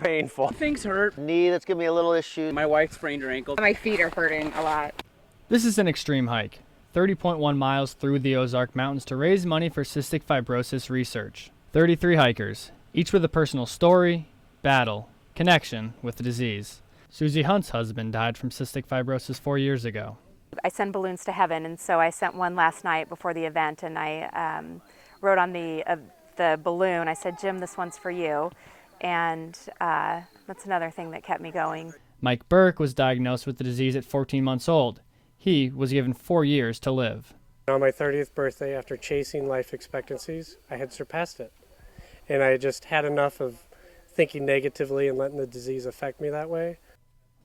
painful. Things hurt. Knee that's giving me a little issue. My wife sprained her ankle. My feet are hurting a lot. This is an extreme hike, 30.1 miles through the Ozark Mountains to raise money for cystic fibrosis research. 33 hikers, each with a personal story, battle, connection with the disease. Susie Hunt's husband died from cystic fibrosis 4 years ago. I send balloons to heaven, and so I sent one last night before the event, and I wrote on the balloon, I said, Jim, this one's for you, and that's another thing that kept me going. Mike Burke was diagnosed with the disease at 14 months old. He was given 4 years to live. On my 30th birthday, after chasing life expectancies, I had surpassed it, and I just had enough of thinking negatively and letting the disease affect me that way.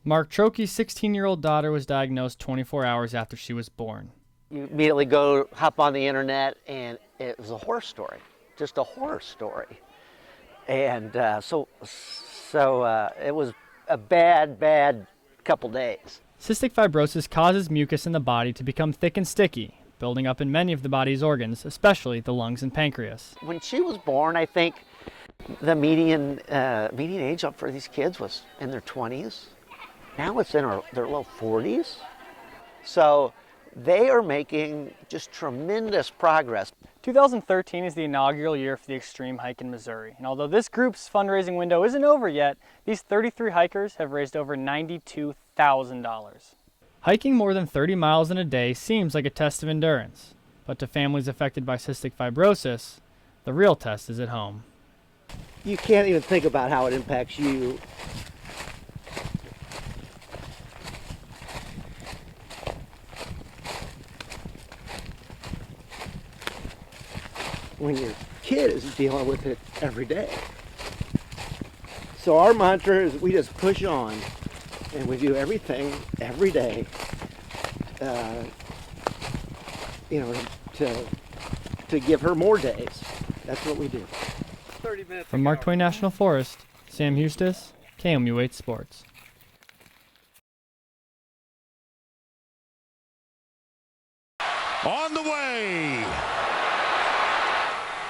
Mark Trokey's 16-year-old daughter was diagnosed 24 hours after she was born. You immediately hop on the internet, and it was a horror story, just a horror story. And so it was a bad couple days. Cystic fibrosis causes mucus in the body to become thick and sticky, building up in many of the body's organs, especially the lungs and pancreas. When she was born, I think the median age up for these kids was in their 20s. Now it's in their low 40s. So they are making just tremendous progress. 2013 is the inaugural year for the Extreme Hike in Missouri, and although this group's fundraising window isn't over yet, these 33 hikers have raised over $92,000. Hiking more than 30 miles in a day seems like a test of endurance, but to families affected by cystic fibrosis, the real test is at home. You can't even think about how it impacts you. When your kid is dealing with it every day. So our mantra is we just push on, and we do everything every day, to give her more days. That's what we do. 30 minutes From Mark Twain National Forest, Sam Eustace, KMUH Sports. On the way!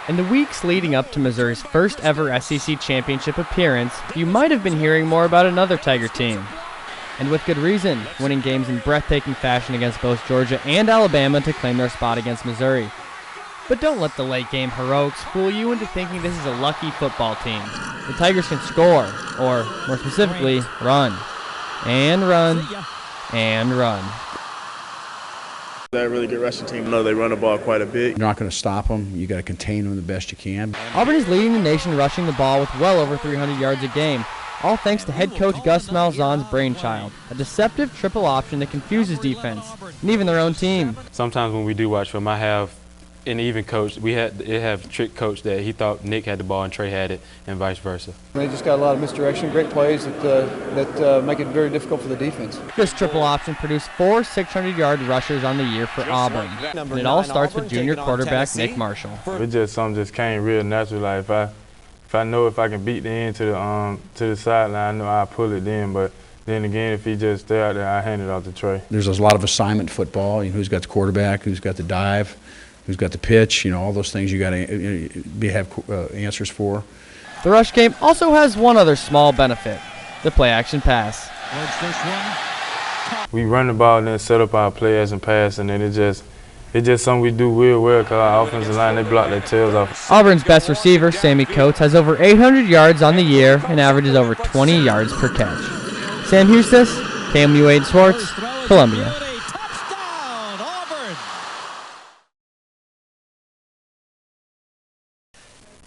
In the weeks leading up to Missouri's first ever SEC championship appearance, you might have been hearing more about another Tiger team. And with good reason, winning games in breathtaking fashion against both Georgia and Alabama to claim their spot against Missouri. But don't let the late game heroics fool you into thinking this is a lucky football team. The Tigers can score, or more specifically, run. And run. And run. They're a really good rushing team. I know they run the ball quite a bit. You're not going to stop them. You got to contain them the best you can. Auburn is leading the nation rushing the ball with well over 300 yards a game, all thanks to head coach Gus Malzahn's brainchild, a deceptive triple option that confuses defense, and even their own team. Sometimes when we do watch film, I have an even coach. We have trick coach that he thought Nick had the ball and Trey had it, and vice versa. They just got a lot of misdirection, great plays that make it very difficult for the defense. This triple option produced 4 600-yard rushers on the year for Auburn. And it all starts with junior quarterback Nick Marshall. It just something just came real natural. Like if I know if I can beat the end to the sideline, I know I'll pull it then. But then again, if he just stay out there, I hand it off to Trey. There's a lot of assignment football. You know, who's got the quarterback, who's got the dive, who's got the pitch, all those things you got to have answers for. The rush game also has one other small benefit, the play-action pass. We run the ball and then set up our play-action pass, and then it's just something we do real well because our offensive line, they block their tails off. Auburn's best receiver, Sammy Coates, has over 800 yards on the year and averages over 20 yards per catch. Sam Eustace, KMUH Sports, Columbia.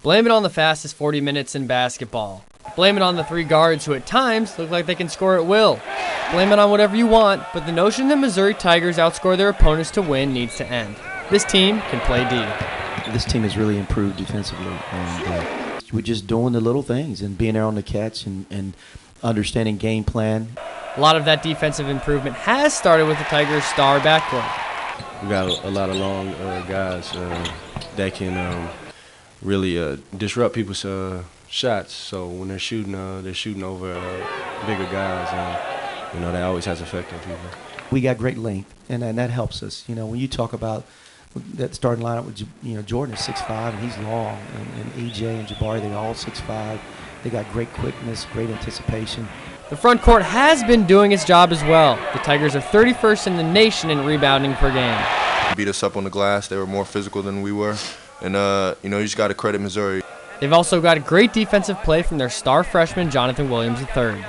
Blame it on the fastest 40 minutes in basketball. Blame it on the 3 guards who at times look like they can score at will. Blame it on whatever you want, but the notion that Missouri Tigers outscore their opponents to win needs to end. This team can play D. This team has really improved defensively, and we're just doing the little things and being there on the catch and understanding game plan. A lot of that defensive improvement has started with the Tigers' star backcourt. We got a lot of long guys that can really disrupt people's shots. So when they're shooting over bigger guys, and that always has effect on people. We got great length, and that helps us. When you talk about that starting lineup with Jordan is 6'5", and he's long, and EJ and Jabari, they're all 6'5", They got great quickness, great anticipation. The front court has been doing its job as well. The Tigers are 31st in the nation in rebounding per game. Beat us up on the glass. They were more physical than we were. And, you just got to credit Missouri. They've also got great defensive play from their star freshman, Jonathan Williams III.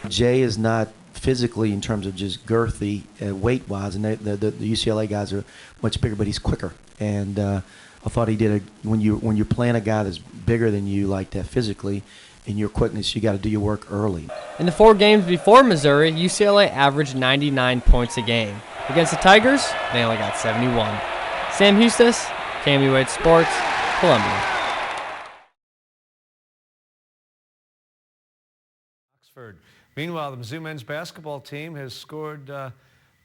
Jay is not physically, in terms of just girthy, weight-wise, and the UCLA guys are much bigger, but he's quicker. And I thought he did when you're playing a guy that's bigger than you like that physically, in your quickness, you got to do your work early. In the 4 games before Missouri, UCLA averaged 99 points a game. Against the Tigers, they only got 71. Sam Hustis, KMUH Sports, Columbia. Oxford. Meanwhile, the Mizzou men's basketball team has scored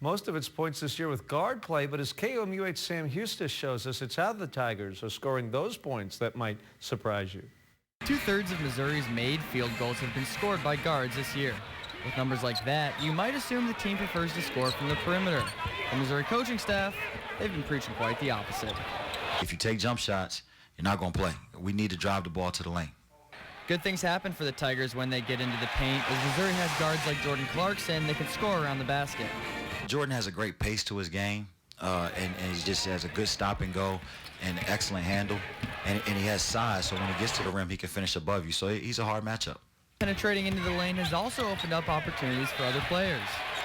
most of its points this year with guard play, but as KMUH Sam Hustis shows us, it's how the Tigers are scoring those points that might surprise you. 2/3 of Missouri's made field goals have been scored by guards this year. With numbers like that, you might assume the team prefers to score from the perimeter. The Missouri coaching staff, they've been preaching quite the opposite. If you take jump shots, you're not going to play. We need to drive the ball to the lane. Good things happen for the Tigers when they get into the paint, as Missouri has guards like Jordan Clarkson that can score around the basket. Jordan has a great pace to his game, and he just has a good stop and go and excellent handle, and he has size, so when he gets to the rim, he can finish above you. So he's a hard matchup. Penetrating into the lane has also opened up opportunities for other players.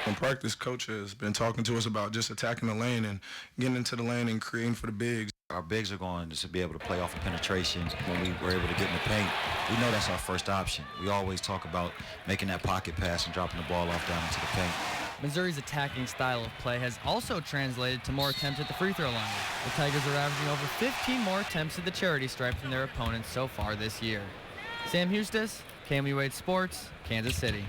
In practice, coach has been talking to us about just attacking the lane and getting into the lane and creating for the bigs. Our bigs are going to be able to play off of penetration. When we were able to get in the paint, we know that's our first option. We always talk about making that pocket pass and dropping the ball off down into the paint. Missouri's attacking style of play has also translated to more attempts at the free throw line. The Tigers are averaging over 15 more attempts at the charity stripe than their opponents so far this year. Sam Hustis, KMUH Sports, Kansas City.